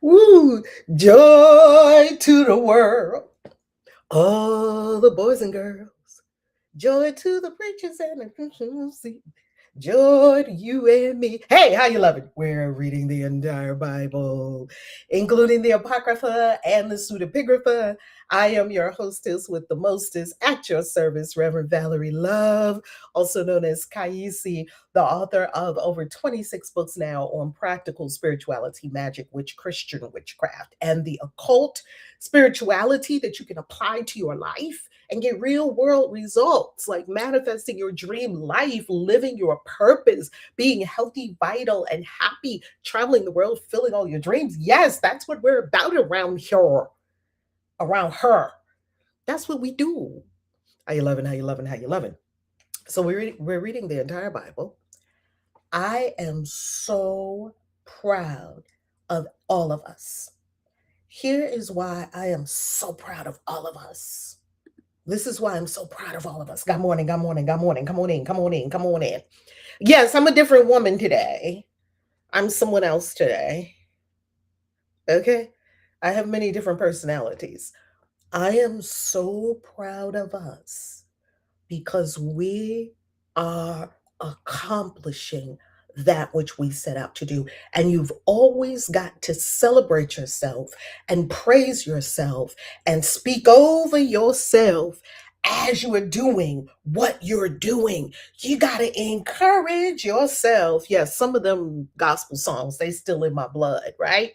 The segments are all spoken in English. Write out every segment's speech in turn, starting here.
Woo! Joy to the world, all the boys and girls. Joy to the preachers and the Christians. Joy to you and me. Hey, how you loving? We're reading the entire Bible, including the Apocrypha and the Pseudepigrapha. I am your hostess with the mostest at your service, Reverend Valerie Love, also known as Kaisi, the author of over 26 books now on practical spirituality, magic, Christian witchcraft, and the occult spirituality that you can apply to your life and get real world results like manifesting your dream life, living your purpose, being healthy, vital, and happy, traveling the world, filling all your dreams. Yes, that's what we're about around here, around her. That's what we do. How you loving? How you loving? How you loving? So we're reading the entire Bible. I am so proud of all of us. Here is why I am so proud of all of us. This is why I'm so proud of all of us. Good morning, good morning, good morning. Come on in, come on in, come on in. Yes, I'm a different woman today. I'm someone else today. Okay? I have many different personalities. I am so proud of us because we are accomplishing that which we set out to do. And you've always got to celebrate yourself and praise yourself and speak over yourself as you are doing what you're doing. You got to encourage yourself. Yes, some of them gospel songs, they still in my blood, right?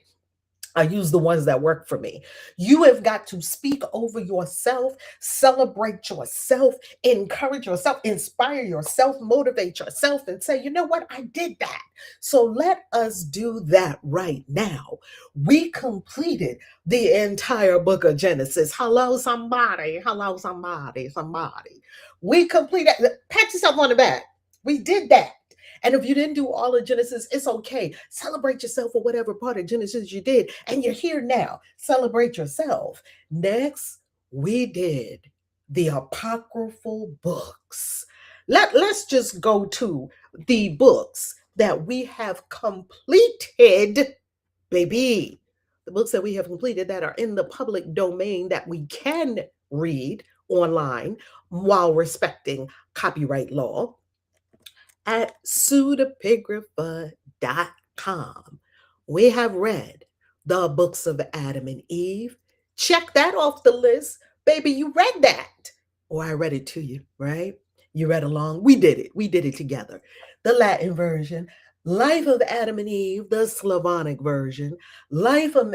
I use the ones that work for me. You have got to speak over yourself, celebrate yourself, encourage yourself, inspire yourself, motivate yourself, and say, you know what? I did that. So let us do that right now. We completed the entire book of Genesis. Hello, somebody. Hello, somebody. Somebody. We completed. Pat yourself on the back. We did that. And if you didn't do all of Genesis, it's okay. Celebrate yourself for whatever part of Genesis you did. And you're here now. Celebrate yourself. Next, we did the apocryphal books. Let's just go to the books that we have completed, baby. The books that we have completed that are in the public domain that we can read online while respecting copyright law at pseudepigrapha.com. We have read the books of Adam and Eve. Check that off the list. Baby, you read that. Or I read it to you, right? You read along. We did it. We did it together. The Latin version, Life of Adam and Eve, the Slavonic version, Life of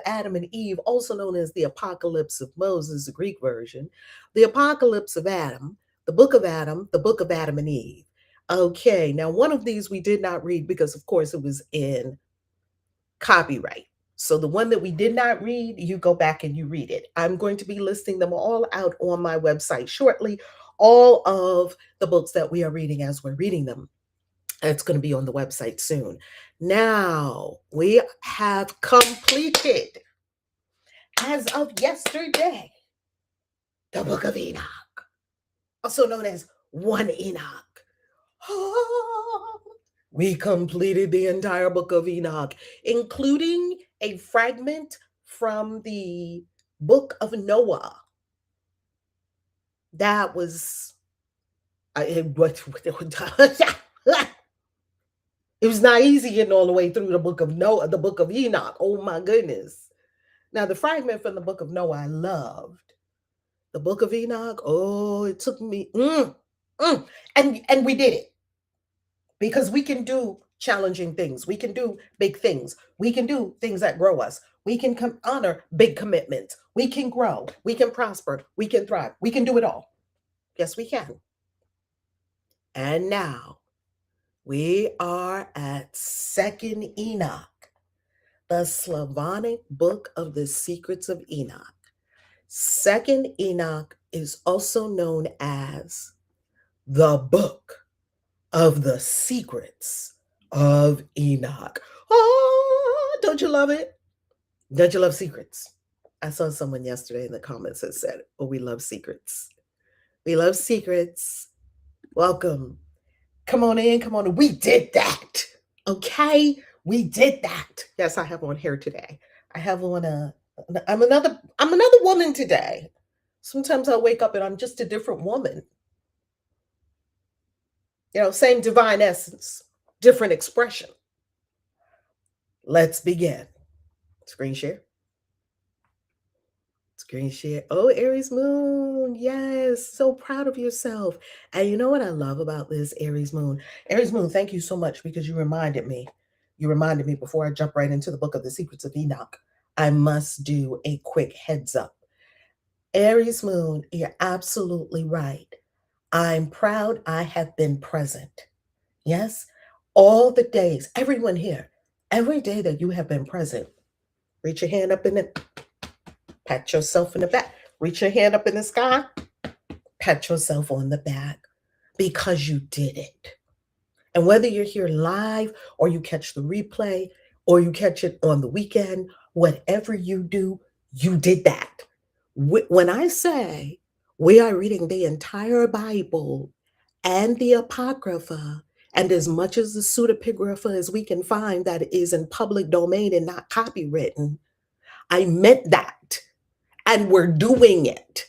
Adam and Eve, also known as the Apocalypse of Moses, the Greek version, the Apocalypse of Adam, the Book of Adam, the Book of Adam and Eve. Okay, now one of these we did not read because, of course, it was in copyright. So the one that we did not read, you go back and you read it. I'm going to be listing them all out on my website shortly. All of the books that we are reading as we're reading them. It's going to be on the website soon. Now, we have completed, as of yesterday, the Book of Enoch, also known as 1 Enoch. We completed the entire book of Enoch, including a fragment from the book of Noah. That was it was not easy getting all the way through the book of Noah, the book of Enoch. Oh my goodness. Now the fragment from the book of Noah I loved. The book of Enoch, oh, it took me and we did it. Because we can do challenging things. We can do big things. We can do things that grow us. We can honor big commitments. We can grow. We can prosper. We can thrive. We can do it all. Yes, we can. And now we are at 2nd Enoch, the Slavonic book of the secrets of Enoch. 2nd Enoch is also known as the book of the secrets of Enoch. Oh, don't you love it? Don't you love secrets? I saw someone yesterday in the comments that said, oh, we love secrets. We love secrets. Welcome. Come on in, come on in. We did that. Okay? We did that. Yes, I have on hair today. I have on I'm another woman today. Sometimes I wake up and I'm just a different woman. Same divine essence, different expression. Let's begin. Screen share. Screen share. Oh, Aries moon. Yes. So proud of yourself. And you know what I love about this Aries moon? Aries moon, thank you so much because you reminded me. You reminded me before I jump right into the book of the secrets of Enoch. I must do a quick heads up. Aries moon, you're absolutely right. I'm proud I have been present. Yes. All the days, everyone here, every day that you have been present, reach your hand up in it. Pat yourself in the back. Reach your hand up in the sky. Pat yourself on the back because you did it. And whether you're here live or you catch the replay or you catch it on the weekend, whatever you do, you did that. When I say we are reading the entire Bible and the Apocrypha, and as much as the pseudepigrapha as we can find that is in public domain and not copywritten, I meant that. And we're doing it.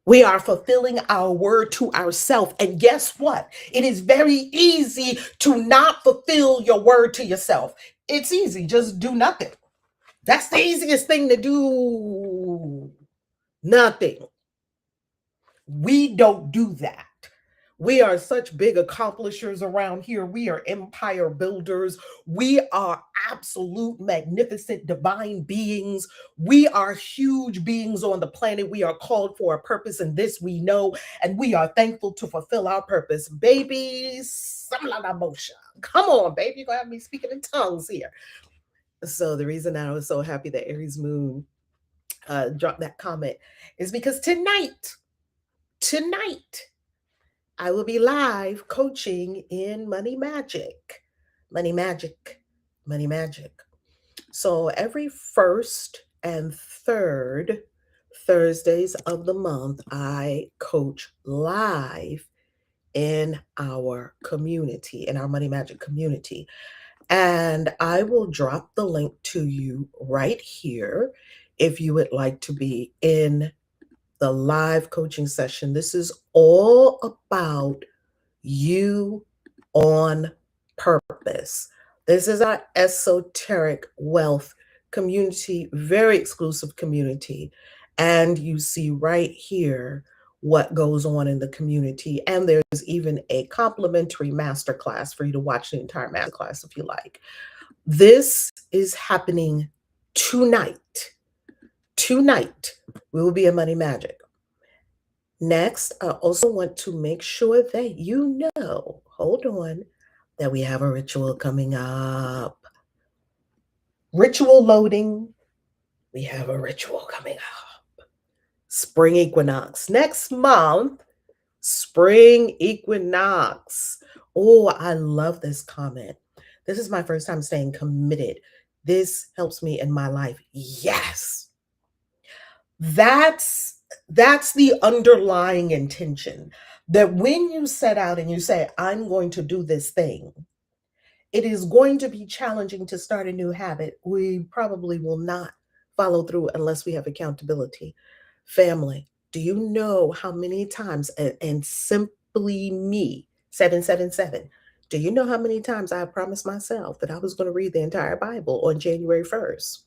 We are fulfilling our word to ourselves. And guess what? It is very easy to not fulfill your word to yourself. It's easy. Just do nothing. That's the easiest thing to do. Nothing. We don't do that. We are such big accomplishers around here. We are empire builders. We are absolute magnificent divine beings. We are huge beings on the planet. We are called for a purpose, and this we know, and we are thankful to fulfill our purpose. Babies, come on, baby. You're going to have me speaking in tongues here. So the reason I was so happy that Aries Moon dropped that comment is because tonight, I will be live coaching in Money Magic. Money Magic. Money Magic. So every first and third Thursdays of the month, I coach live in our community, in our Money Magic community. And I will drop the link to you right here if you would like to be in the live coaching session. This is all about you on purpose. This is our esoteric wealth community, very exclusive community. And you see right here what goes on in the community. And there's even a complimentary masterclass for you to watch the entire masterclass if you like. This is happening tonight. Tonight, we will be in Money Magic. Next, I also want to make sure that you know, hold on, that we have a ritual coming up. Ritual loading. We have a ritual coming up. Spring equinox. Next month, spring equinox. Oh, I love this comment. This is my first time staying committed. This helps me in my life. Yes. That's the underlying intention, that when you set out and you say, I'm going to do this thing, it is going to be challenging to start a new habit. We probably will not follow through unless we have accountability. Family, do you know how many times, and simply me, 777, do you know how many times I promised myself that I was going to read the entire Bible on January 1st?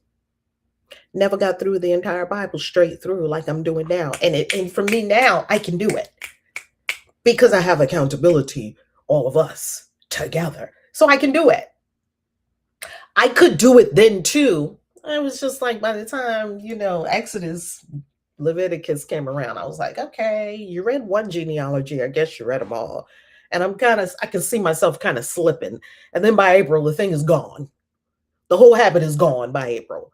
Never got through the entire Bible straight through like I'm doing now. And for me now, I can do it because I have accountability, all of us together. So I can do it. I could do it then too. I was just like, by the time, Exodus, Leviticus came around, I was like, okay, you read one genealogy. I guess you read them all. And I can see myself kind of slipping. And then by April, the thing is gone. The whole habit is gone by April.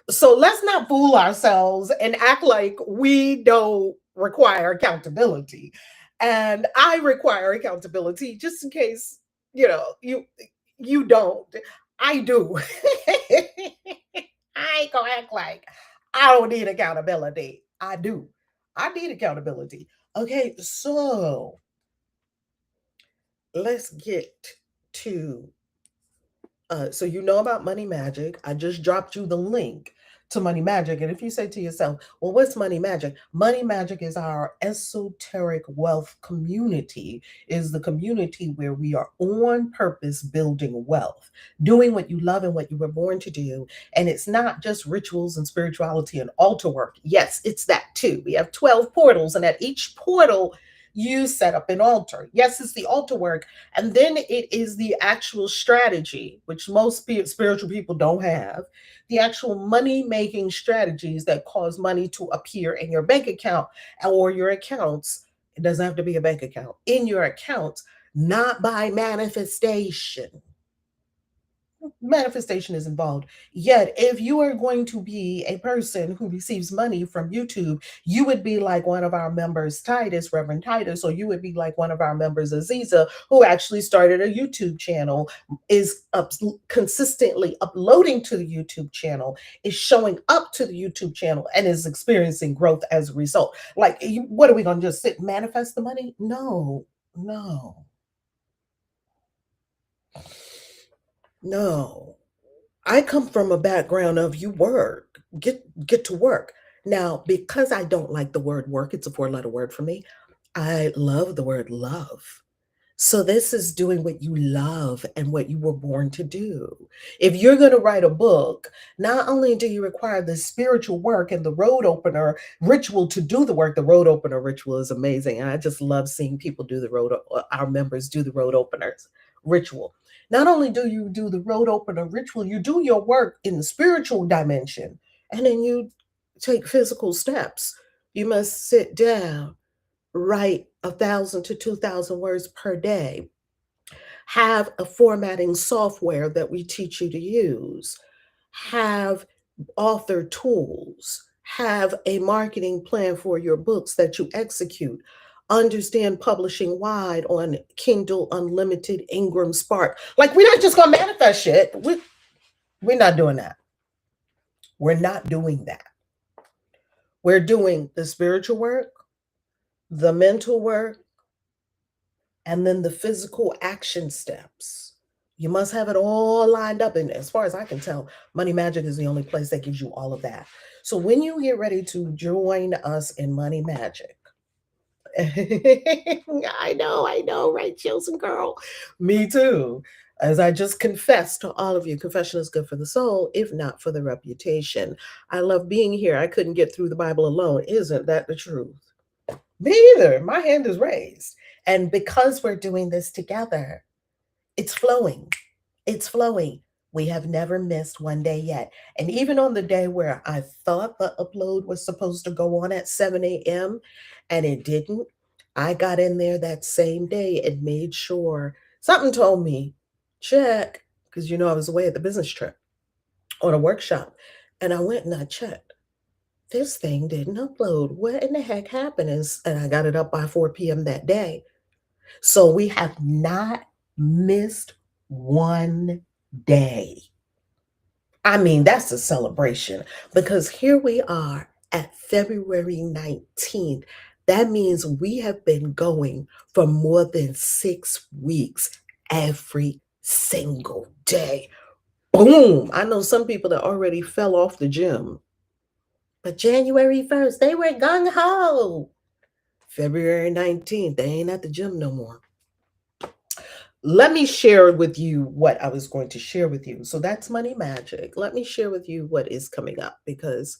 So let's not fool ourselves and act like we don't require accountability. And I require accountability just in case, you don't. I do. I ain't gonna act like I don't need accountability. I do. I need accountability. Okay, so let's get to So you know about Money Magic. I just dropped you the link to Money Magic. And if you say to yourself, well, what's Money Magic? Money Magic is our esoteric wealth community, is the community where we are on purpose building wealth, doing what you love and what you were born to do. And it's not just rituals and spirituality and altar work. Yes, it's that too. We have 12 portals, and at each portal, you set up an altar. Yes, it's the altar work, and then it is the actual strategy, which most spiritual people don't have, the actual money making strategies that cause money to appear in your bank account or your accounts. It doesn't have to be a bank account, in your accounts, not by manifestation. Manifestation is involved. Yet, if you are going to be a person who receives money from YouTube, you would be like one of our members, Titus, Reverend Titus, or you would be like one of our members, Aziza, who actually started a YouTube channel, is consistently uploading to the YouTube channel, is showing up to the YouTube channel, and is experiencing growth as a result. Like, what are we going to just sit and manifest the money? No, no, no. I come from a background of you work, get to work. Now, because I don't like the word work, it's a four-letter word for me. I love the word love. So this is doing what you love and what you were born to do. If you're going to write a book, not only do you require the spiritual work and the road opener ritual to do the work, the road opener ritual is amazing. And I just love seeing people do the our members do the road openers ritual. Not only do you do the road opener ritual, you do your work in the spiritual dimension, and then you take physical steps. You must sit down, write 1,000 to 2,000 words per day, have a formatting software that we teach you to use, have author tools, have a marketing plan for your books that you execute, understand publishing wide on Kindle Unlimited, Ingram Spark. Like, we're not just going to manifest shit. We're not doing that. We're not doing that. We're doing the spiritual work, the mental work, and then the physical action steps. You must have it all lined up. And as far as I can tell, Money Magic is the only place that gives you all of that. So when you get ready to join us in Money Magic, I know, right, chosen girl? Me too. As I just confessed to all of you, confession is good for the soul, if not for the reputation. I love being here. I couldn't get through the Bible alone. Isn't that the truth? Me either. My hand is raised. And because we're doing this together, it's flowing. It's flowing. We have never missed one day yet. And even on the day where I thought the upload was supposed to go on at 7 a.m. and it didn't, I got in there that same day and made sure something told me, check, because I was away at the business trip on a workshop. And I went and I checked. This thing didn't upload. What in the heck happened? And I got it up by 4 p.m. that day. So we have not missed one day. I mean, that's a celebration, because here we are at February 19th. That means we have been going for more than 6 weeks every single day. Boom. I know some people that already fell off the gym. But January 1st, they were gung ho. February 19th, they ain't at the gym no more. Let me share with you what I was going to share with you. So that's Money Magic. Let me share with you what is coming up, because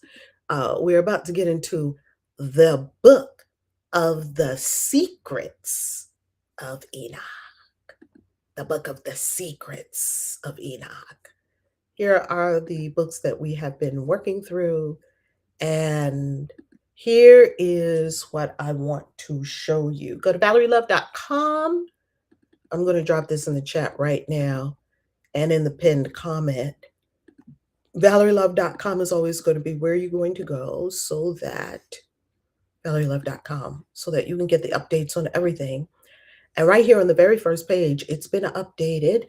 we're about to get into the book of the secrets of Enoch. The book of the secrets of Enoch. Here are the books that we have been working through. And here is what I want to show you. Go to ValerieLove.com. I'm going to drop this in the chat right now and in the pinned comment. ValerieLove.com is always going to be where you're going to go, so that ValerieLove.com, so that you can get the updates on everything. And right here on the very first page, it's been updated.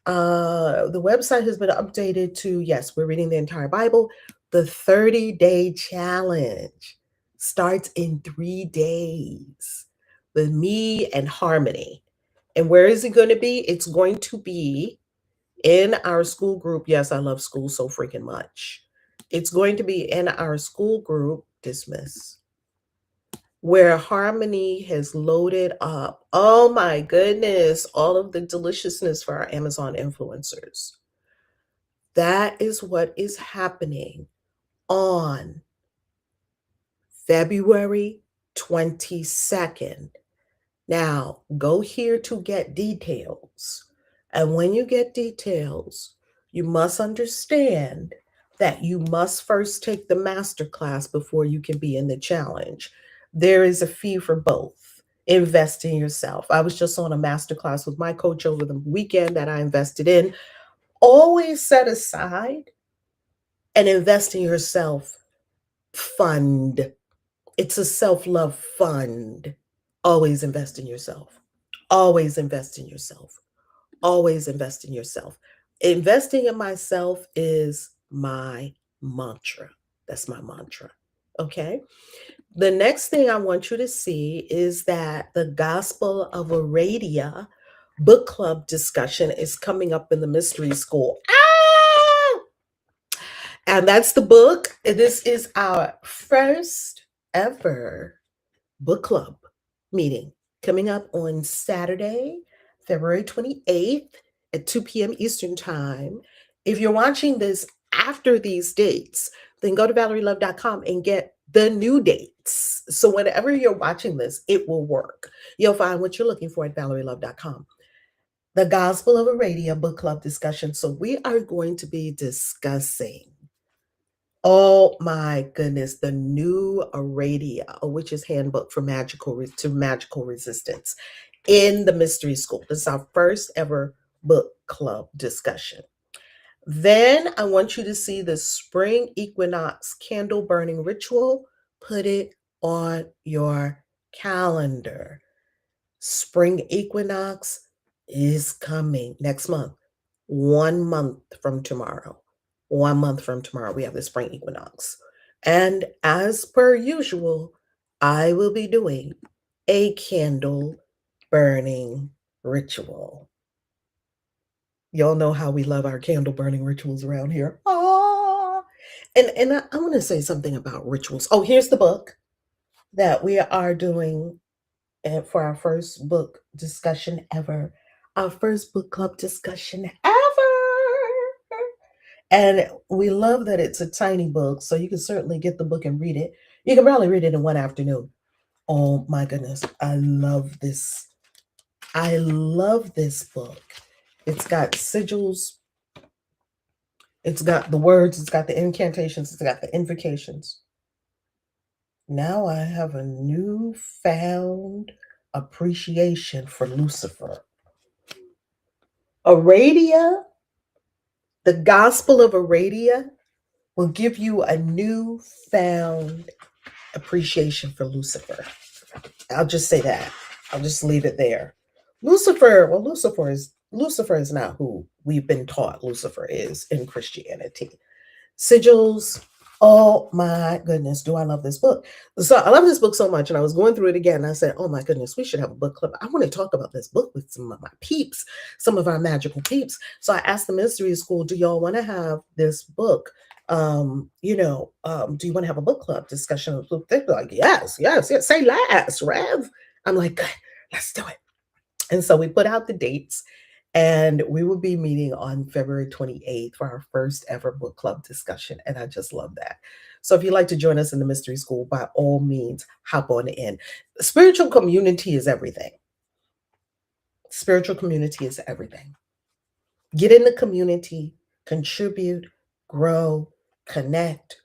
The website has been updated to, yes, we're reading the entire Bible. The 30-day challenge starts in 3 days with me and Harmony. And where is it going to be? It's going to be in our school group. Yes, I love school so freaking much. It's going to be in our school group, dismiss, where Harmony has loaded up, oh my goodness, all of the deliciousness for our Amazon influencers. That is what is happening on February 22nd. Now, go here to get details. And when you get details, you must understand that you must first take the masterclass before you can be in the challenge. There is a fee for both. Invest in yourself. I was just on a masterclass with my coach over the weekend that I invested in. Always set aside and invest in yourself fund. It's a self love fund. Always invest in yourself. Always invest in yourself. Always invest in yourself. Investing in myself is my mantra. That's my mantra. Okay. The next thing I want you to see is that the Gospel of Aradia book club discussion is coming up in the mystery school. Ah! And that's the book. This is our first ever book club meeting coming up on Saturday, February 28th at 2 p.m. Eastern Time. If you're watching this after these dates, then go to valerielove.com and get the new dates. So whenever you're watching this, it will work. You'll find what you're looking for at valerielove.com. The Gospel of Aradia book club discussion. So we are going to be discussing, oh my goodness, the new Aradia, a witch's handbook for magical resistance in the mystery school. This is our first ever book club discussion. Then I want you to see the spring equinox candle burning ritual. Put it on your calendar. Spring equinox is coming next month, 1 month from tomorrow. 1 month from tomorrow, we have the spring equinox. And as per usual, I will be doing a candle burning ritual. Y'all know how we love our candle burning rituals around here. Ah! And I want to say something about rituals. Oh, here's the book that we are doing for our first book discussion ever. Our first book club discussion ever. And we love that it's a tiny book, so you can certainly get the book and read it. You can probably read it in one afternoon. Oh my goodness, I love this. I love this book. It's got sigils, it's got the words, it's got the incantations, it's got the invocations. Now I have a newfound appreciation for Lucifer. Aradia, the Gospel of Aradia, will give you a newfound appreciation for Lucifer. I'll just say that. I'll just leave it there. Lucifer is not who we've been taught Lucifer is in Christianity. Sigils. Oh my goodness, do I love this book? So I love this book so much, and I was going through it again. And I said, "Oh my goodness, we should have a book club. I want to talk about this book with some of my peeps, some of our magical peeps." So I asked the mystery school, "Do y'all want to have this book? Do you want to have a book club discussion?" They're like, "Yes, yes, yes. Say less, Rev." I'm like, "Good, let's do it." And so we put out the dates. And we will be meeting on February 28th for our first ever book club discussion. And I just love that. So if you'd like to join us in the mystery school, by all means, hop on in. Spiritual community is everything. Spiritual community is everything. Get in the community, contribute, grow, connect,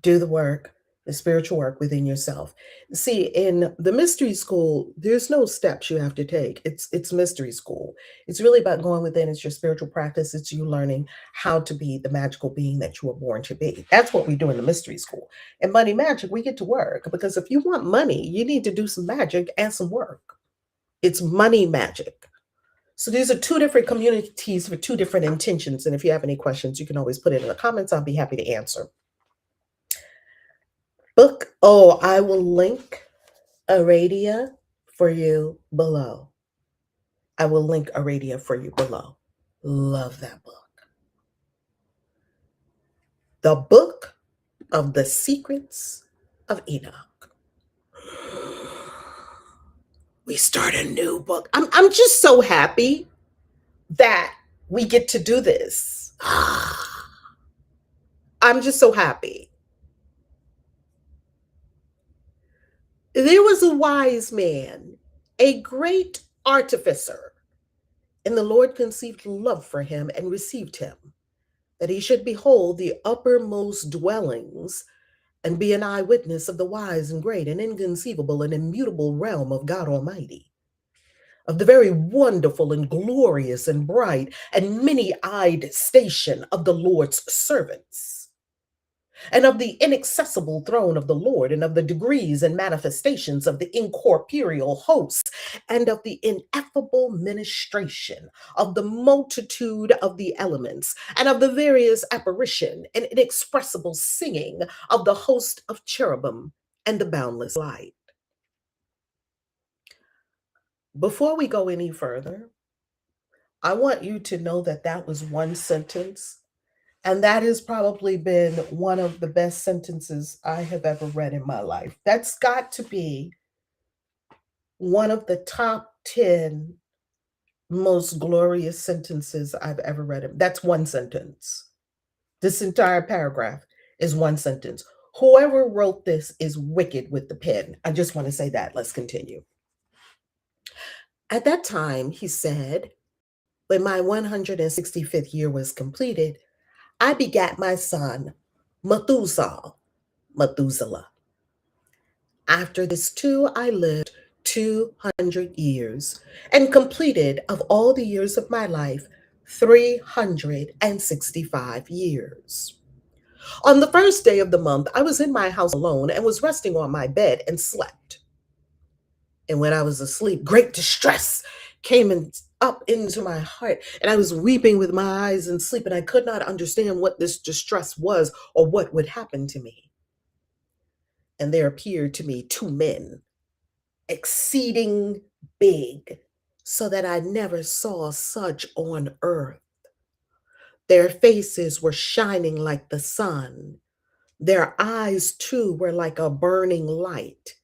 do the work, the spiritual work within yourself. See, in the mystery school, there's no steps you have to take. It's mystery school. It's really about going within. It's your spiritual practice. It's you learning how to be the magical being that you were born to be. That's what we do in the mystery school. In Money Magic, we get to work, because if you want money, you need to do some magic and some work. It's money magic. So these are two different communities for two different intentions. And if you have any questions, you can always put it in the comments. I'll be happy to answer. Book. Oh, I will link Aradia for you below. I will link Aradia for you below. Love that book. The Book of the Secrets of Enoch. We start a new book. I'm just so happy that we get to do this. I'm just so happy. There was a wise man, a great artificer, and the Lord conceived love for him and received him, that he should behold the uppermost dwellings and be an eyewitness of the wise and great and inconceivable and immutable realm of God Almighty, of the very wonderful and glorious and bright and many-eyed station of the Lord's servants, and of the inaccessible throne of the Lord, and of the degrees and manifestations of the incorporeal hosts, and of the ineffable ministration of the multitude of the elements, and of the various apparition and inexpressible singing of the host of cherubim and the boundless light. Before we go any further, I want you to know that that was one sentence, and that has probably been one of the best sentences I have ever read in my life. That's got to be one of the top 10 most glorious sentences I've ever read. That's one sentence. This entire paragraph is one sentence. Whoever wrote this is wicked with the pen. I just want to say that. Let's continue. At that time, he said, when my 165th year was completed, I begat my son, Methuselah. After this too, I lived 200 years and completed of all the years of my life 365 years. On the first day of the month, I was in my house alone and was resting on my bed and slept. And when I was asleep, great distress came up into my heart, and I was weeping with my eyes in sleep, and I could not understand what this distress was or what would happen to me. And there appeared to me two men, exceeding big, so that I never saw such on earth. Their faces were shining like the sun. Their eyes, too, were like a burning light.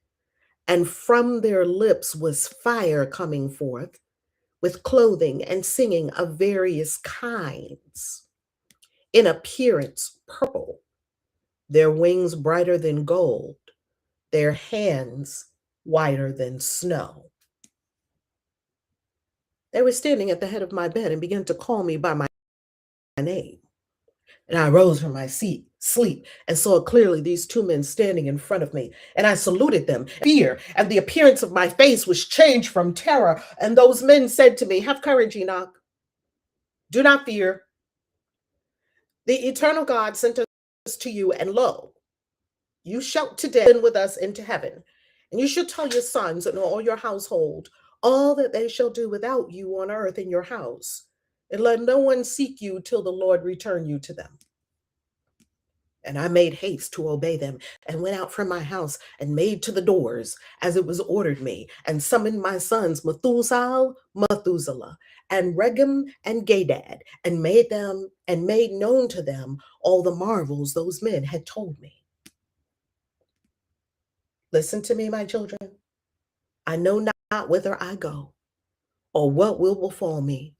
And from their lips was fire coming forth, with clothing and singing of various kinds. In appearance, purple, their wings brighter than gold, their hands whiter than snow. They were standing at the head of my bed and began to call me by my name. And I rose from my sleep, and saw clearly these two men standing in front of me. And I saluted them. Fear and the appearance of my face was changed from terror. And those men said to me, "Have courage, Enoch. Do not fear. The eternal God sent us to you, and lo, you shall today ascend with us into heaven. And you shall tell your sons and all your household all that they shall do without you on earth in your house. And let no one seek you till the Lord return you to them." And I made haste to obey them, and went out from my house, and made to the doors, as it was ordered me, and summoned my sons Methuselah, and Regem and Gadad, and made known to them all the marvels those men had told me. Listen to me, my children. I know not whither I go, or what will befall me.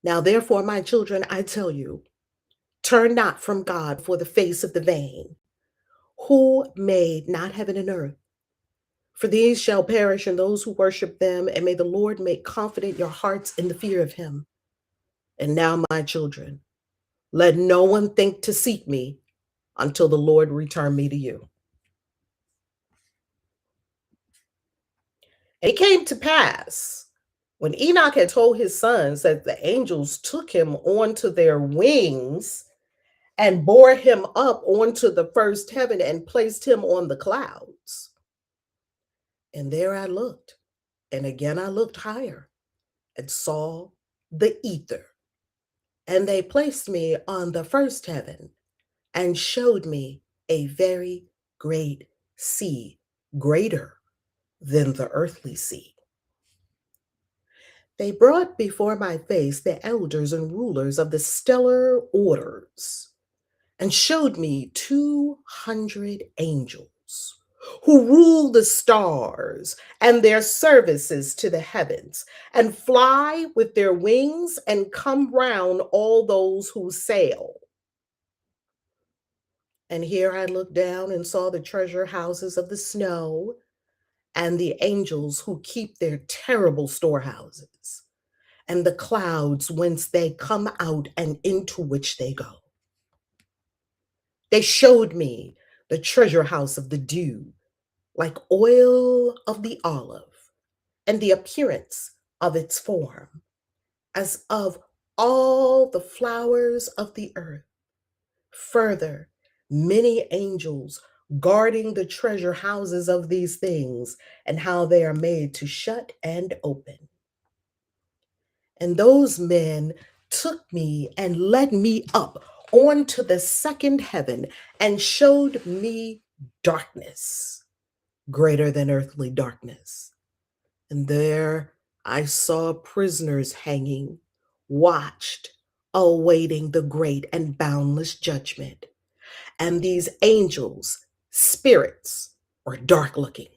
Now therefore, my children, I tell you, turn not from God for the face of the vain, who made not heaven and earth. For these shall perish, and those who worship them, and may the Lord make confident your hearts in the fear of him. And now, my children, let no one think to seek me until the Lord return me to you. And it came to pass, when Enoch had told his sons, that the angels took him onto their wings and bore him up onto the first heaven and placed him on the clouds. And there I looked, and again I looked higher and saw the ether. And they placed me on the first heaven and showed me a very great sea, greater than the earthly sea. They brought before my face the elders and rulers of the stellar orders and showed me 200 angels who rule the stars and their services to the heavens and fly with their wings and come round all those who sail. And here I looked down and saw the treasure houses of the snow and the angels who keep their terrible storehouses, and the clouds whence they come out and into which they go. They showed me the treasure house of the dew, like oil of the olive, and the appearance of its form, as of all the flowers of the earth. Further, many angels guarding the treasure houses of these things, and how they are made to shut and open. And those men took me and led me up onto the second heaven and showed me darkness, greater than earthly darkness. And there I saw prisoners hanging, watched, awaiting the great and boundless judgment. And these angels, spirits, were dark looking,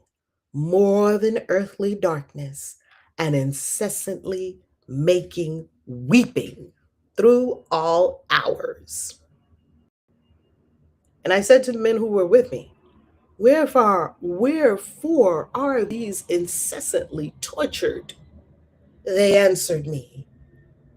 more than earthly darkness, and incessantly making weeping through all hours. And I said to the men who were with me, wherefore are these incessantly tortured? They answered me,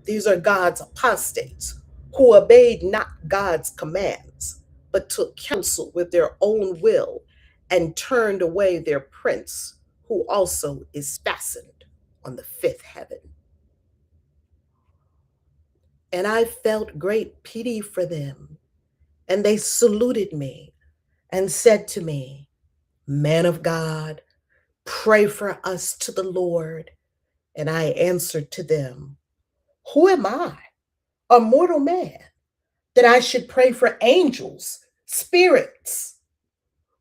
these are God's apostates who obeyed not God's commands, but took counsel with their own will and turned away their prince, who also is fastened on the fifth heaven. And I felt great pity for them. And they saluted me and said to me, man of God, pray for us to the Lord. And I answered to them, who am I, a mortal man, that I should pray for angels, spirits?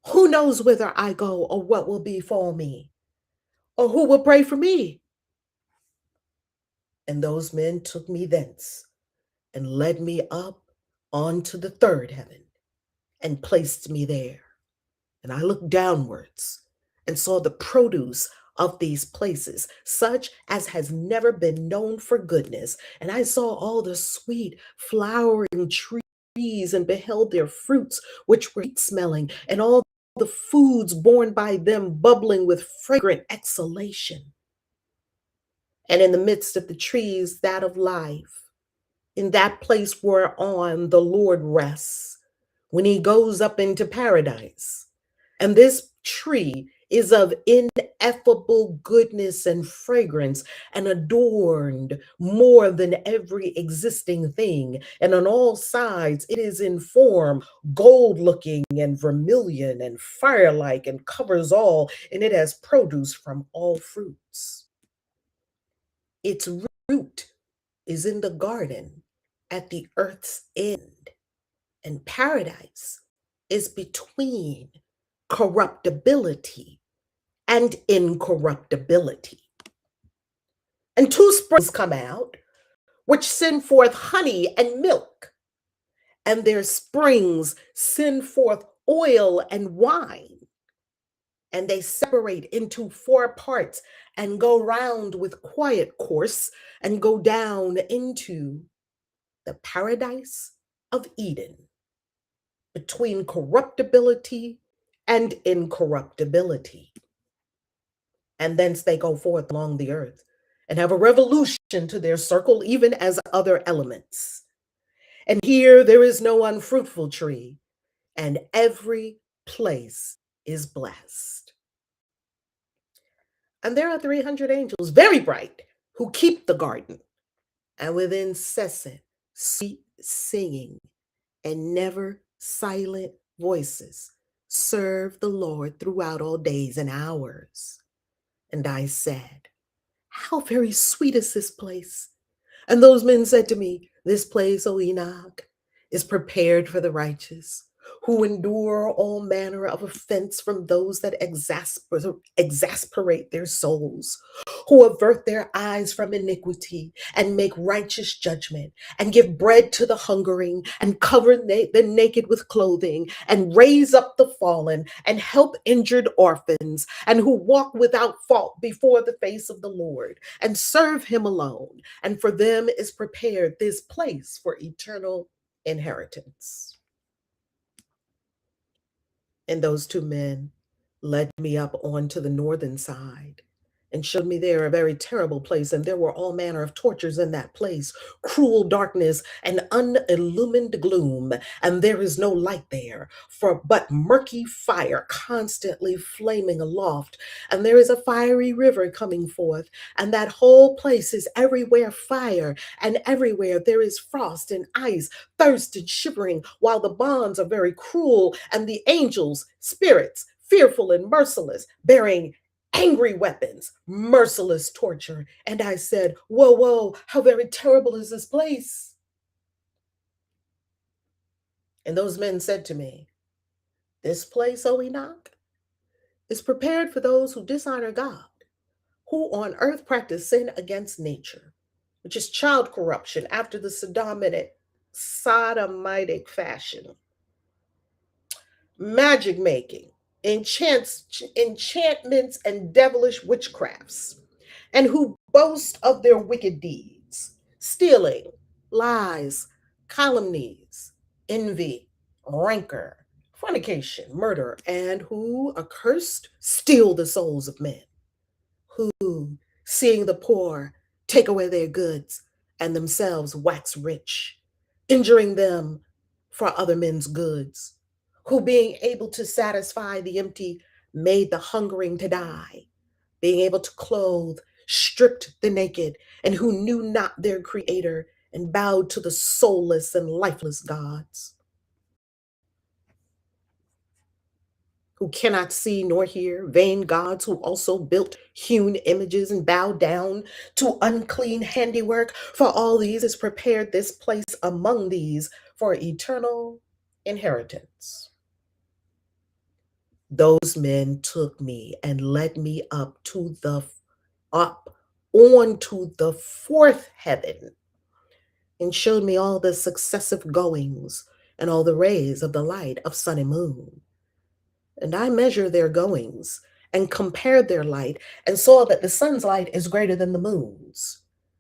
Who knows whither I go or what will befall me, or who will pray for me? And those men took me thence and led me up onto the third heaven and placed me there. And I looked downwards and saw the produce of these places, such as has never been known for goodness. And I saw all the sweet flowering trees and beheld their fruits, which were sweet smelling, and all the foods borne by them bubbling with fragrant exhalation. And in the midst of the trees, that of life, in that place whereon the Lord rests, when he goes up into paradise. And this tree is of ineffable goodness and fragrance, and adorned more than every existing thing. And on all sides, it is in form gold looking and vermilion and fire-like, and covers all, and it has produce from all fruits. Its root is in the garden at the earth's end, and paradise is between corruptibility and incorruptibility. And two springs come out, which send forth honey and milk, and their springs send forth oil and wine. And they separate into four parts and go round with quiet course and go down into the paradise of Eden, between corruptibility and incorruptibility. And thence they go forth along the earth and have a revolution to their circle, even as other elements. And here there is no unfruitful tree, and every place is blessed. And there are 300 angels, very bright, who keep the garden, and with incessant sweet singing and never silent voices serve the Lord throughout all days and hours. And I said, how very sweet is this place. And those men said to me, this place, O Enoch, is prepared for the righteous, who endure all manner of offense from those that exasperate their souls, who avert their eyes from iniquity and make righteous judgment, and give bread to the hungering, and cover the naked with clothing, and raise up the fallen, and help injured orphans, and who walk without fault before the face of the Lord, and serve him alone. And for them is prepared this place for eternal inheritance. And those two men led me up onto the northern side and showed me there a very terrible place. And there were all manner of tortures in that place, cruel darkness and unillumined gloom. And there is no light there, for but murky fire constantly flaming aloft. And there is a fiery river coming forth. And that whole place is everywhere fire, and everywhere there is frost and ice, thirst and shivering, while the bonds are very cruel, and the angels, spirits, fearful and merciless, bearing angry weapons, merciless torture. And I said, whoa, whoa, how very terrible is this place? And those men said to me, this place, O Enoch, is prepared for those who dishonor God, who on earth practice sin against nature, which is child corruption after the sodomitic fashion, magic making, enchantments, and devilish witchcrafts, and who boast of their wicked deeds, stealing, lies, calumnies, envy, rancor, fornication, murder, and who, accursed, steal the souls of men, who, seeing the poor, take away their goods, and themselves wax rich, injuring them for other men's goods, who, being able to satisfy the empty, made the hungering to die, being able to clothe, stripped the naked, and who knew not their creator, and bowed to the soulless and lifeless gods, who cannot see nor hear, vain gods who also built hewn images and bowed down to unclean handiwork. For all these is prepared this place among these for eternal inheritance. Those men took me and led me up onto the fourth heaven, and showed me all the successive goings and all the rays of the light of sun and moon. And I measured their goings and compared their light, and saw that the sun's light is greater than the moon's,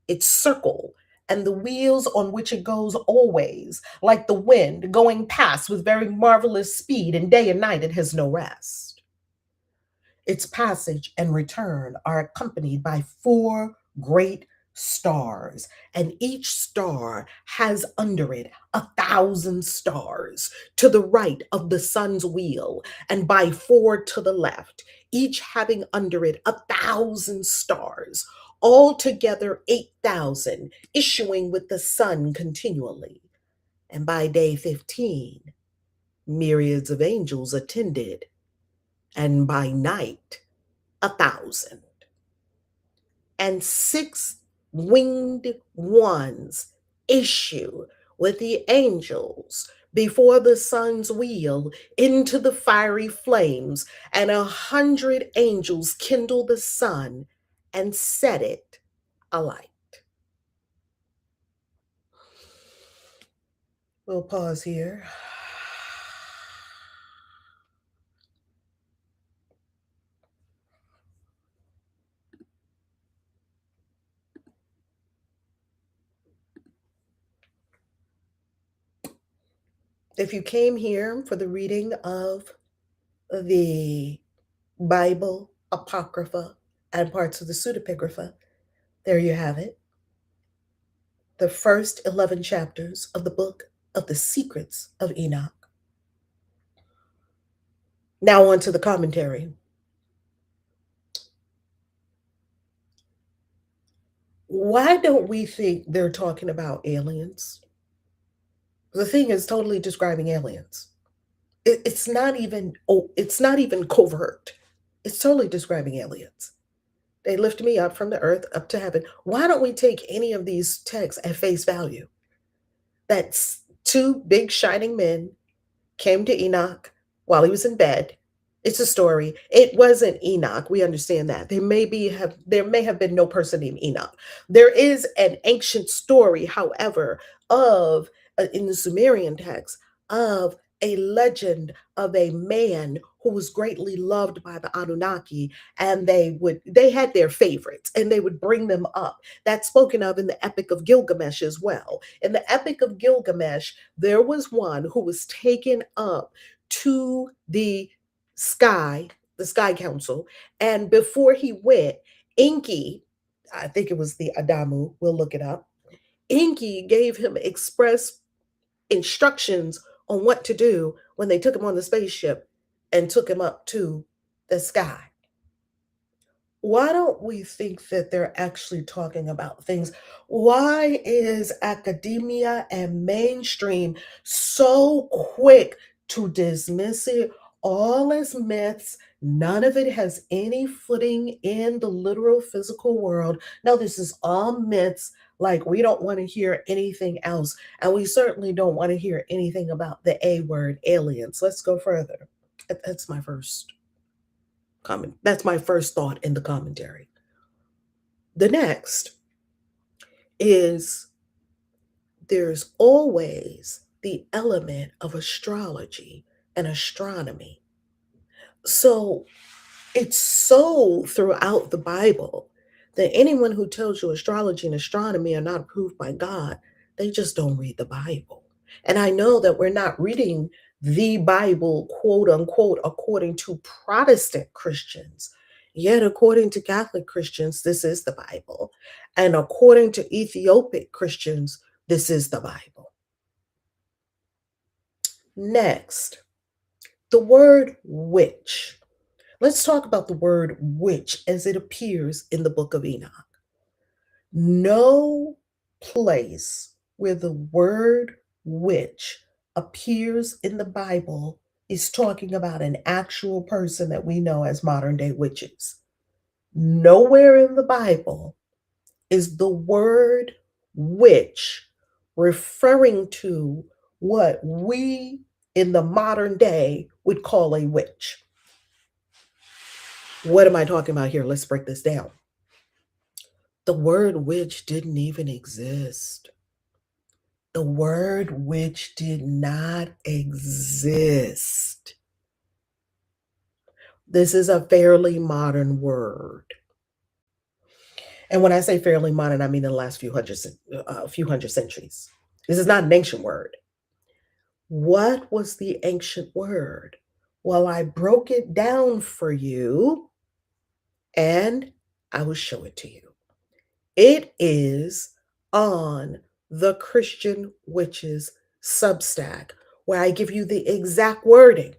its circle, and the wheels on which it goes always, like the wind, going past with very marvelous speed, and day and night it has no rest. Its passage and return are accompanied by four great stars, and each star has under it 1,000 stars to the right of the sun's wheel, and by four to the left, each having under it 1,000 stars, altogether 8,000, issuing with the sun continually. And by day 15, myriads of angels attended, and by night 1,000. And 6 winged ones issue with the angels before the sun's wheel into the fiery flames, and 100 angels kindle the sun and set it alight. We'll pause here. If you came here for the reading of the Bible, Apocrypha, and parts of the Pseudepigrapha, there you have it. The first 11 chapters of the book of the Secrets of Enoch. Now on to the commentary. Why don't we think they're talking about aliens? The thing is totally describing aliens. It's not even covert. It's totally describing aliens. They lift me up from the earth up to heaven. Why don't we take any of these texts at face value? That's two big shining men came to Enoch while he was in bed. It's a story. It wasn't Enoch. We understand that. There may have been no person named Enoch. There is an ancient story, however, of in the Sumerian text of a legend of a man who was greatly loved by the Anunnaki, and they had their favorites and they would bring them up. That's spoken of in the Epic of Gilgamesh as well. In the Epic of Gilgamesh, there was one who was taken up to the Sky Council, and before he went, Inky, I think it was the Adamu, we'll look it up. Inky gave him express instructions on what to do when they took him on the spaceship and took him up to the sky. Why don't we think that they're actually talking about things? Why is academia and mainstream so quick to dismiss it all as myths? None of it has any footing in the literal physical world. No, this is all myths. Like, we don't want to hear anything else. And we certainly don't want to hear anything about the A word, aliens. Let's go further. That's my first comment. That's my first thought in the commentary. The next is there's always the element of astrology and astronomy. So it's so throughout the Bible that anyone who tells you astrology and astronomy are not approved by God, they just don't read the Bible. And I know that we're not reading the Bible, quote unquote, according to Protestant Christians. Yet, according to Catholic Christians, this is the Bible. And according to Ethiopic Christians, this is the Bible. Next, the word witch. Let's talk about the word witch as it appears in the book of Enoch. No place where the word witch appears in the Bible is talking about an actual person that we know as modern day witches. Nowhere in the Bible is the word witch referring to what we in the modern day would call a witch. What am I talking about here? Let's break this down. The word witch didn't even exist. The word witch did not exist. This is a fairly modern word. And when I say fairly modern, I mean in the last few hundred centuries. This is not an ancient word. What was the ancient word? Well, I broke it down for you, and I will show it to you. It is on the Christian Witches Substack, where I give you the exact wording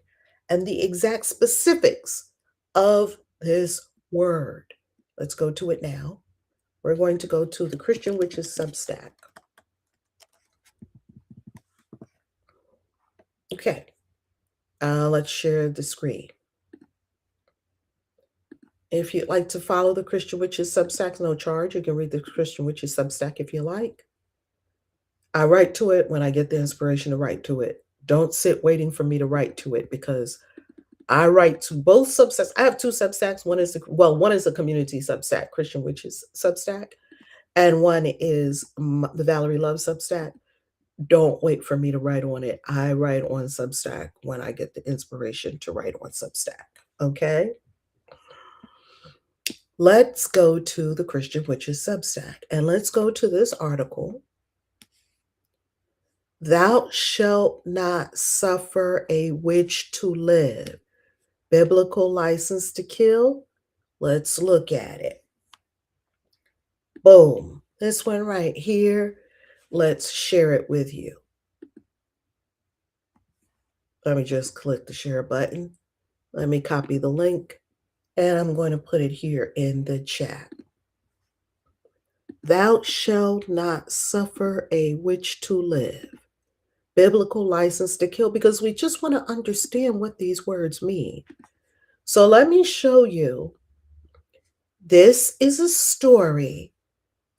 and the exact specifics of this word. Let's go to it now. We're going to go to the Christian Witches Substack. Okay, let's share the screen. If you'd like to follow the Christian Witches Substack, no charge. You can read the Christian Witches Substack if you like. I write to it when I get the inspiration to write to it. Don't sit waiting for me to write to it, because I write to both Substacks. I have two Substacks. One is a community Substack, Christian Witches Substack, and one is the Valerie Love Substack. Don't wait for me to write on it. I write on Substack when I get the inspiration to write on Substack. Okay? Let's go to the Christian Witches Substack, and let's go to this article. Thou shalt not suffer a witch to live. Biblical license to kill. Let's look at it. Boom. This one right here. Let's share it with you. Let me just click the share button. Let me copy the link, and I'm going to put it here in the chat. Thou shalt not suffer a witch to live. Biblical license to kill, because we just want to understand what these words mean. So let me show you. This is a story.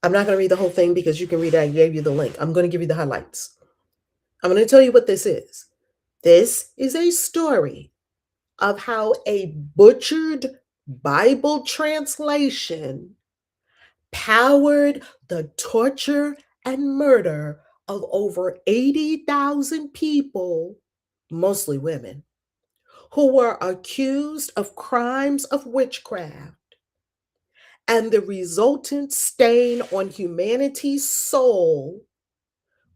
I'm not going to read the whole thing because you can read it. I gave you the link. I'm going to give you the highlights. I'm going to tell you what this is. This is a story of how a butchered Bible translation powered the torture and murder of over 80,000 people, mostly women, who were accused of crimes of witchcraft, and the resultant stain on humanity's soul,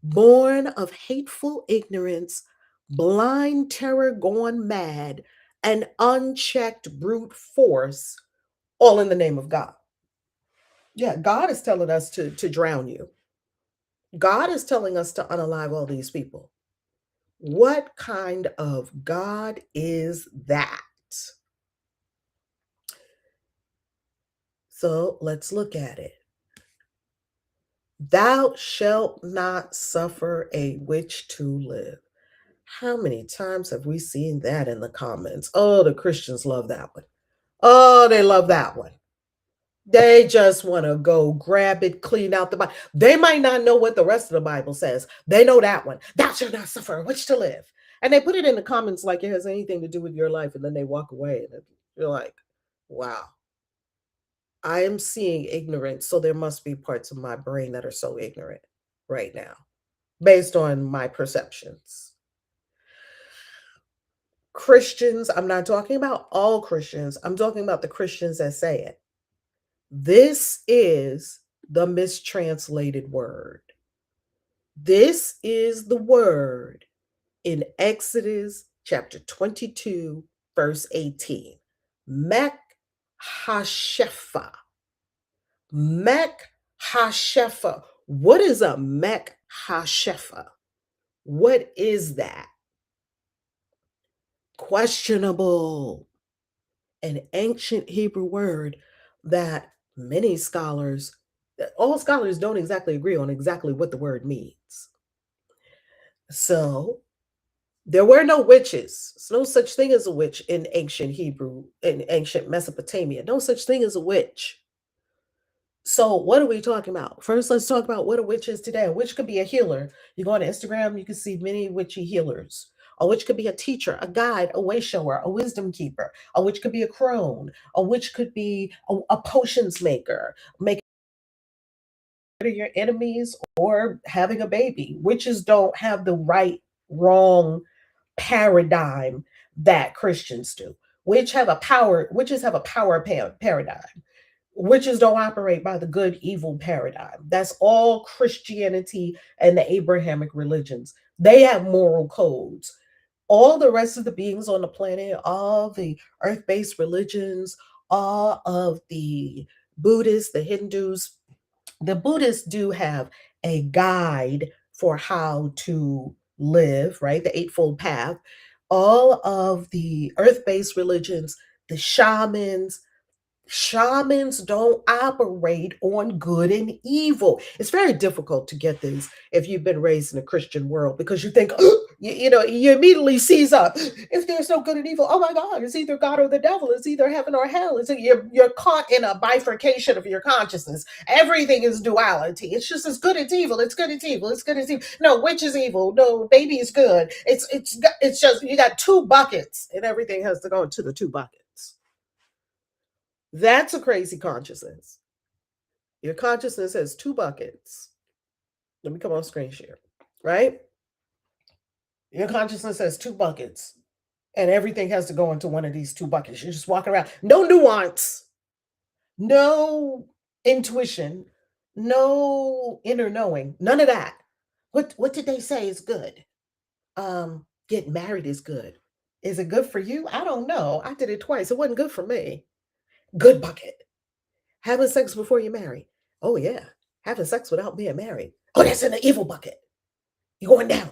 born of hateful ignorance, blind terror gone mad, and unchecked brute force, all in the name of God. Yeah, God is telling us to drown you. God is telling us to unalive all these people. What kind of God is that? So let's look at it. Thou shalt not suffer a witch to live. How many times have we seen that in the comments? Oh, the Christians love that one. Oh, they love that one. They just want to go grab it, clean out the Bible. They might not know what the rest of the Bible says. They know that one. Thou shalt not suffer a witch to live. And they put it in the comments like it has anything to do with your life. And then they walk away. And you're like, wow, I am seeing ignorance. So there must be parts of my brain that are so ignorant right now, based on my perceptions. Christians, I'm not talking about all Christians. I'm talking about the Christians that say it. This is the mistranslated word. This is the word in Exodus chapter 22, verse 18. Mech Hashefa. Mech Hashefa. What is a Mech Hashefa? What is that? Questionable. An ancient Hebrew word that many scholars, all scholars don't exactly agree on exactly what the word means. So there were no witches. There's no such thing as a witch in ancient Hebrew, in ancient Mesopotamia. No such thing as a witch. So what are we talking about? First, let's talk about what a witch is today. A witch could be a healer. You go on Instagram, you can see many witchy healers. A witch could be a teacher, a guide, a way shower, a wisdom keeper. A witch could be a crone. A witch could be a potions maker, making your enemies or having a baby. Witches don't have the right, wrong paradigm that Christians do. Witches have a power paradigm. Witches don't operate by the good evil paradigm. That's all Christianity and the Abrahamic religions. They have moral codes. All the rest of the beings on the planet, all the earth based religions, all of the Buddhists, the Hindus, the Buddhists do have a guide for how to live, right? The Eightfold Path. All of the earth based religions, the shamans don't operate on good and evil. It's very difficult to get this if you've been raised in a Christian world because you think, you immediately seize up. If there's no good and evil, oh my God, it's either God or the devil. It's either heaven or hell. You're caught in a bifurcation of your consciousness. Everything is duality. It's just it's good, it's evil. It's good, it's evil. It's good, it's evil. No, witch is evil. No, baby is good. It's just you got two buckets, and everything has to go into the two buckets. That's a crazy consciousness. Your consciousness has two buckets. Let me come on screen share, right? Your consciousness has two buckets, and everything has to go into one of these two buckets. You're just walking around. No nuance, no intuition, no inner knowing, none of that. What did they say is good? Getting married is good. Is it good for you? I don't know. I did it twice. It wasn't good for me. Good bucket. Having sex before you marry. Oh, yeah. Having sex without being married. Oh, that's in the evil bucket. You're going down.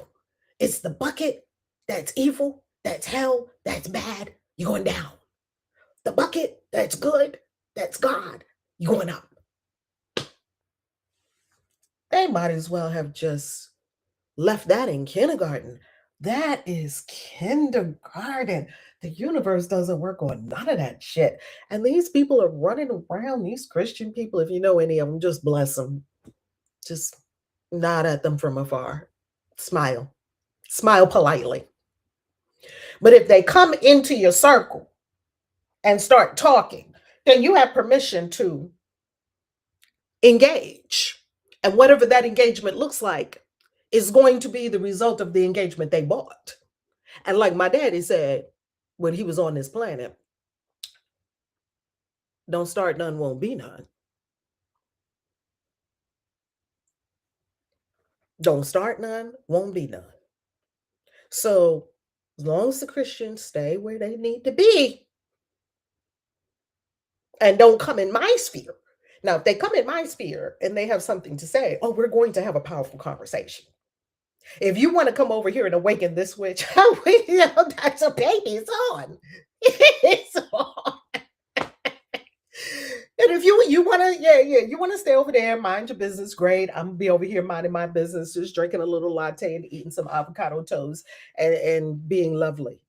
It's the bucket that's evil, that's hell, that's bad. You're going down. The bucket that's good, that's God. You're going up. They might as well have just left that in kindergarten. That is kindergarten. The universe doesn't work on none of that shit. And these people are running around, these Christian people, if you know any of them, just bless them. Just nod at them from afar. Smile. Smile politely. But if they come into your circle and start talking, then you have permission to engage. And whatever that engagement looks like is going to be the result of the engagement they bought. And like my daddy said when he was on this planet, don't start none, won't be none. Don't start none, won't be none. So as long as the Christians stay where they need to be and don't come in my sphere. Now, if they come in my sphere and they have something to say, oh, we're going to have a powerful conversation. If you want to come over here and awaken this witch, that's a baby's on. It's on. And if you want to, you want to stay over there, mind your business, great. I'm gonna be over here minding my business, just drinking a little latte and eating some avocado toast and being lovely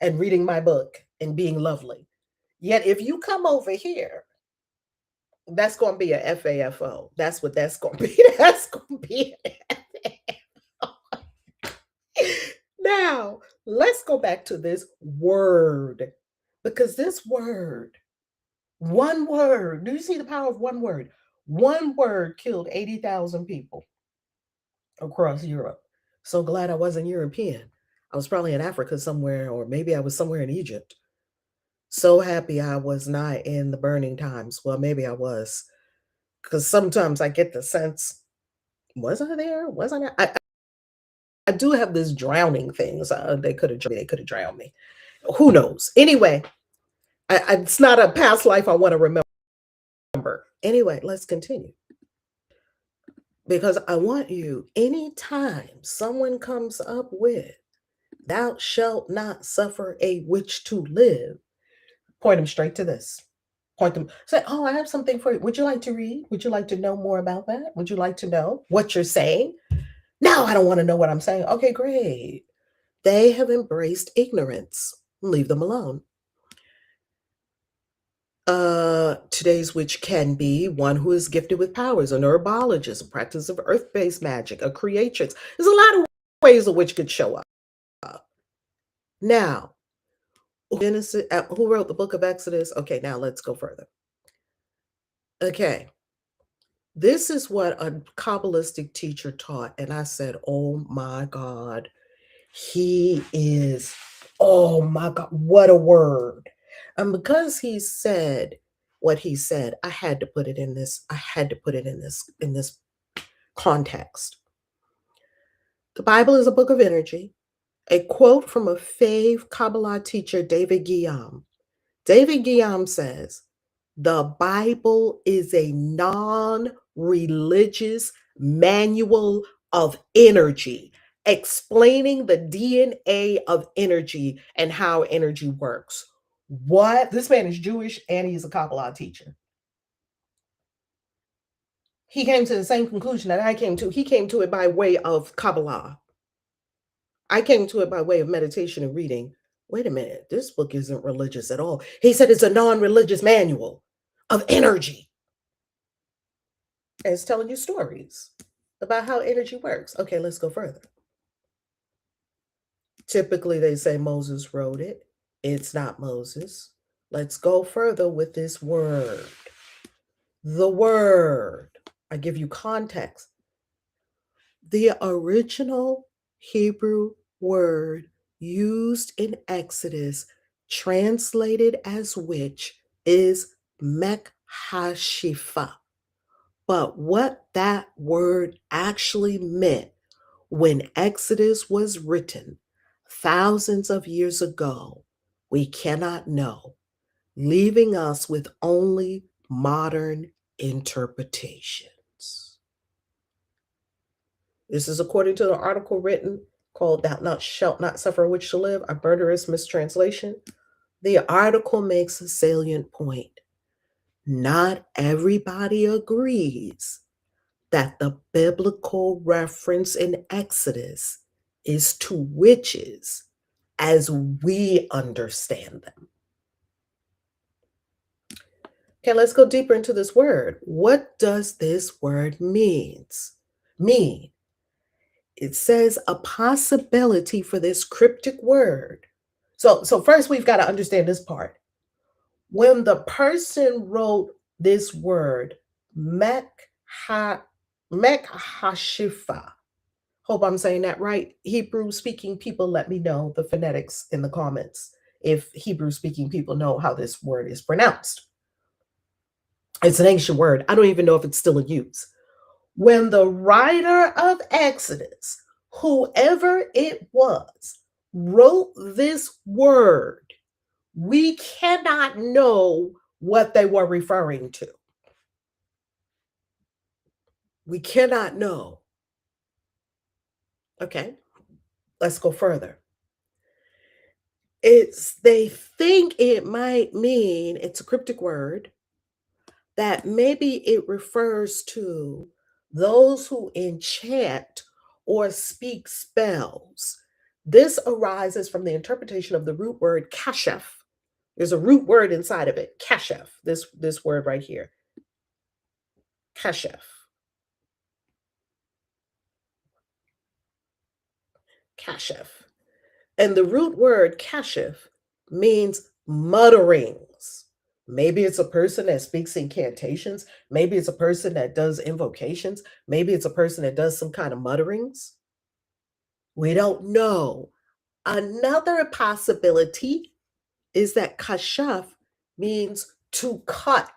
and reading my book and being lovely. Yet if you come over here, that's going to be a FAFO. That's what that's going to be. That's going to be Now, let's go back to this word, because this word, one word, do you see the power of one word? One word killed 80,000 people across Europe. So glad I wasn't European. I was probably in Africa somewhere, or maybe I was somewhere in Egypt. So happy I was not in the burning times. Well, maybe I was, because sometimes I get the sense, was I there? Wasn't I do have this drowning thing. So they could have drowned me. Who knows? Anyway, it's not a past life I want to remember. Anyway, let's continue. Because I want you, anytime someone comes up with, thou shalt not suffer a witch to live, point them straight to this. Point them, say, oh, I have something for you. Would you like to read? Would you like to know more about that? Would you like to know what you're saying? No, I don't want to know what I'm saying. Okay, great. They have embraced ignorance. Leave them alone. Today's witch can be one who is gifted with powers, an herbologist, a practice of earth-based magic, a creatrix. There's a lot of ways a witch could show up. Now, Genesis, who wrote the book of Exodus? Okay, now let's go further. Okay, this is what a Kabbalistic teacher taught, and I said, oh my God, he is, oh my God, what a word. And because he said what he said, I had to put it in this, in this context. The Bible is a book of energy. A quote from a fave Kabbalah teacher, David Guillaume. David Guillaume says, the Bible is a non-religious manual of energy, explaining the DNA of energy and how energy works. What? This man is Jewish and he's a Kabbalah teacher. He came to the same conclusion that I came to. He came to it by way of Kabbalah. I came to it by way of meditation and reading. Wait a minute, this book isn't religious at all. He said it's a non-religious manual of energy. And it's telling you stories about how energy works. Okay, let's go further. Typically, they say Moses wrote it. It's not Moses. Let's go further with this word. The word. I give you context. The original Hebrew word used in Exodus, translated as witch, is mekhashifa. But what that word actually meant when Exodus was written thousands of years ago, we cannot know, leaving us with only modern interpretations. This is according to the article written called Thou Shalt Not Suffer a Witch to Live, a murderous mistranslation. The article makes a salient point. Not everybody agrees that the biblical reference in Exodus is to witches as we understand them. Okay, let's go deeper into this word. What does this word mean? It says a possibility for this cryptic word So first we've got to understand this part. When the person wrote this word, Mekha, Mekhashifa, hope I'm saying that right. Hebrew speaking people, let me know the phonetics in the comments if Hebrew speaking people know how this word is pronounced. It's an ancient word. I don't even know if it's still in use. When the writer of Exodus, whoever it was, wrote this word, we cannot know what they were referring to. We cannot know. Okay, let's go further. They think it might mean, it's a cryptic word, that maybe it refers to those who enchant or speak spells. This arises from the interpretation of the root word kashef. There's a root word inside of it, kashef, this word right here, kashef. Kashef. And the root word kashif means mutterings. Maybe it's a person that speaks incantations. Maybe it's a person that does invocations. Maybe it's a person that does some kind of mutterings. We don't know. Another possibility is that kashaf means to cut.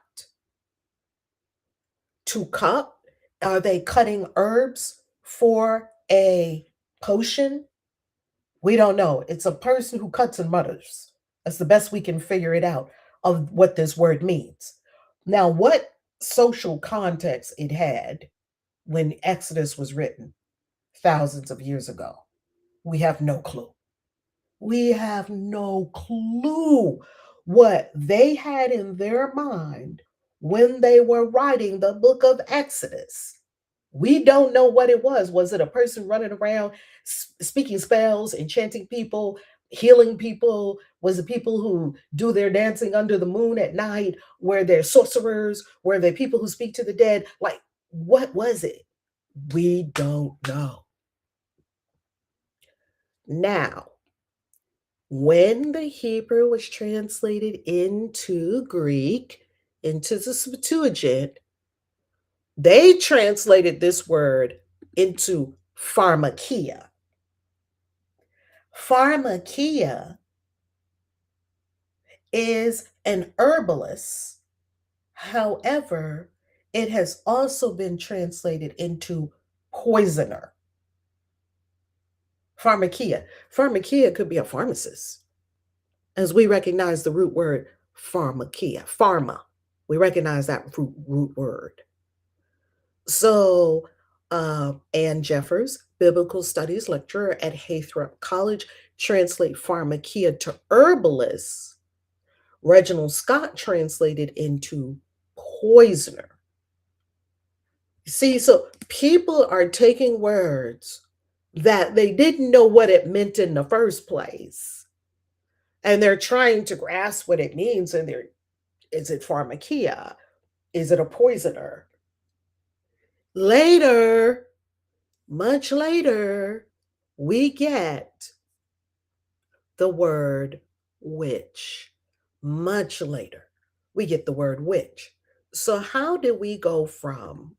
To cut? Are they cutting herbs for a potion? We don't know. It's a person who cuts and mutters. That's the best we can figure it out of what this word means. Now, what social context it had when Exodus was written thousands of years ago, we have no clue. We have no clue what they had in their mind when they were writing the book of Exodus. We don't know what it was. Was it a person running around speaking spells, enchanting people, healing people? Was it people who do their dancing under the moon at night? Were there sorcerers? Were there people who speak to the dead? Like, what was it? We don't know. Now, when the Hebrew was translated into Greek, into the Septuagint, they translated this word into pharmakia. Pharmakia is an herbalist. However, it has also been translated into poisoner. Pharmakia. Pharmakia could be a pharmacist, as we recognize the root word pharmakia, pharma. We recognize that root word. So, Ann Jeffers, biblical studies lecturer at Heythrop College, translate pharmakia to herbalist. Reginald Scott translated into poisoner. See, so people are taking words that they didn't know what it meant in the first place, and they're trying to grasp what it means. And is it pharmakia? Is it a poisoner? Later, much later, we get the word witch. Much later, we get the word witch. So how did we go from,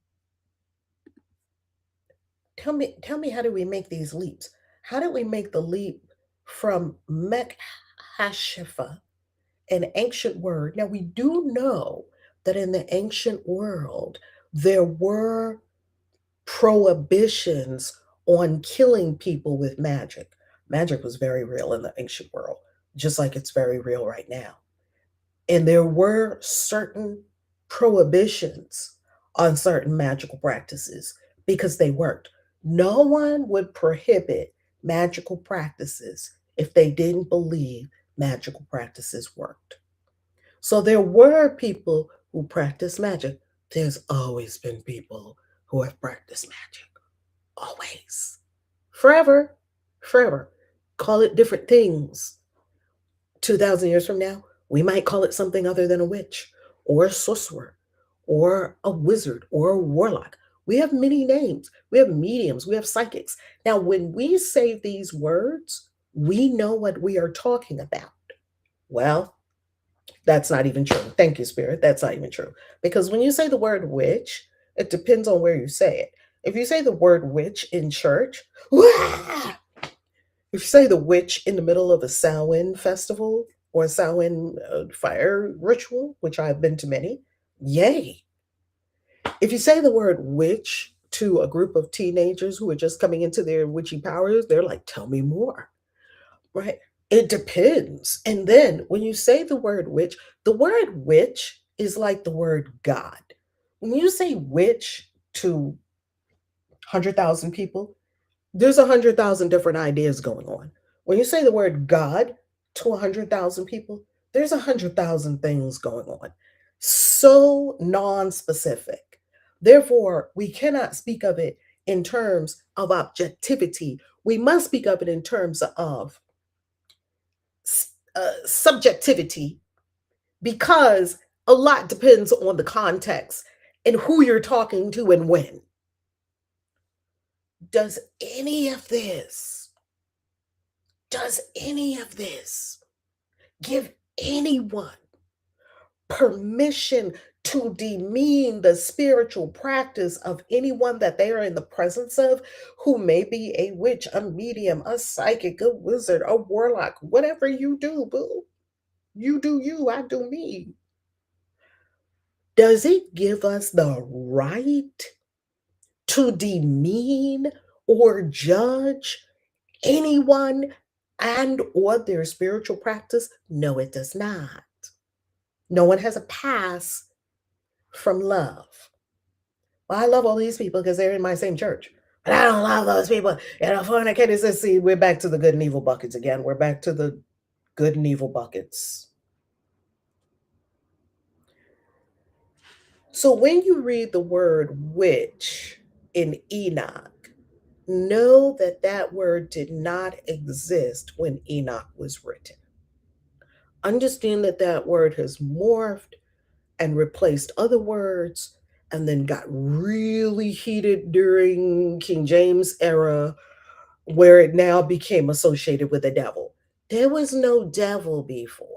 tell me how do we make these leaps? How did we make the leap from Mekhashifa, an ancient word? Now we do know that in the ancient world, there were prohibitions on killing people with magic. Magic was very real in the ancient world, just like it's very real right now. And there were certain prohibitions on certain magical practices because they worked. No one would prohibit magical practices if they didn't believe magical practices worked. So there were people who practiced magic. There's always been people who have practiced magic. Always. Forever. Forever. Call it different things. 2,000 years from now, we might call it something other than a witch or a sorcerer or a wizard or a warlock. We have many names. We have mediums. We have psychics. Now, when we say these words, we know what we are talking about. Well, that's not even true. Thank you, Spirit. That's not even true. Because when you say the word witch, it depends on where you say it. If you say the word witch in church, wah! If you say the witch in the middle of a Samhain festival or a Samhain fire ritual, which I've been to many, yay. If you say the word witch to a group of teenagers who are just coming into their witchy powers, they're like, tell me more, right? It depends. And then when you say the word witch is like the word God. When you say witch to 100,000 people, there's 100,000 different ideas going on. When you say the word God to 100,000 people, there's 100,000 things going on. So non-specific. Therefore, we cannot speak of it in terms of objectivity. We must speak of it in terms of subjectivity, because a lot depends on the context and who you're talking to and when. Does any of this give anyone permission to demean the spiritual practice of anyone that they are in the presence of, who may be a witch, a medium, a psychic, a wizard, a warlock, whatever you do, boo? You do you, I do me. Does it give us the right to demean or judge anyone and or their spiritual practice? No, it does not. No one has a pass from love. Well, I love all these people because they're in my same church. But I don't love those people. Fornicators. Let's see, we're back to the good and evil buckets again. We're back to the good and evil buckets. So when you read the word witch in Enoch, know that that word did not exist when Enoch was written. Understand that that word has morphed and replaced other words, and then got really heated during King James era, where it now became associated with the devil. There was no devil before.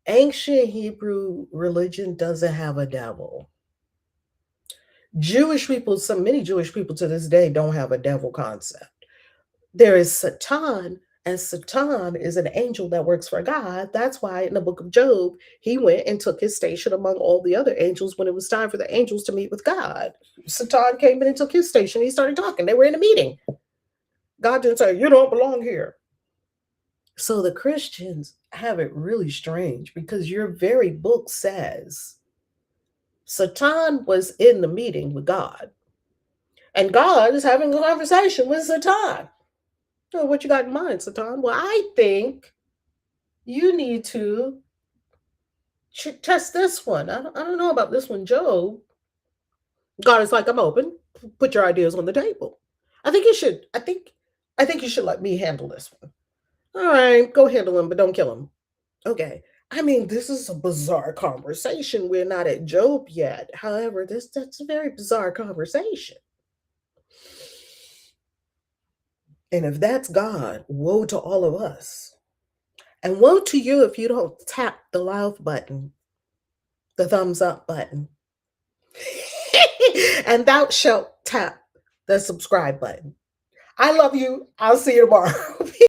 Ancient Hebrew religion doesn't have a devil. Jewish people, many Jewish people to this day don't have a devil concept. There is Satan, and Satan is an angel that works for God. That's why in the book of Job, he went and took his station among all the other angels when it was time for the angels to meet with God. Satan came in and took his station. He started talking. They were in a meeting. God didn't say, you don't belong here. So the Christians have it really strange, because your very book says Satan was in the meeting with God, and God is having a conversation with Satan. Oh, what you got in mind, Satan? Well, I think you need to test this one. I don't know about this one, Job. God is like, I'm open. Put your ideas on the table. I think you should. I think you should let me handle this one. All right, go handle him, but don't kill him. Okay. I mean, this is a bizarre conversation. We're not at Job yet. However, that's a very bizarre conversation. And if that's God, woe to all of us. And woe to you if you don't tap the love button, the thumbs up button. And thou shalt tap the subscribe button. I love you. I'll see you tomorrow.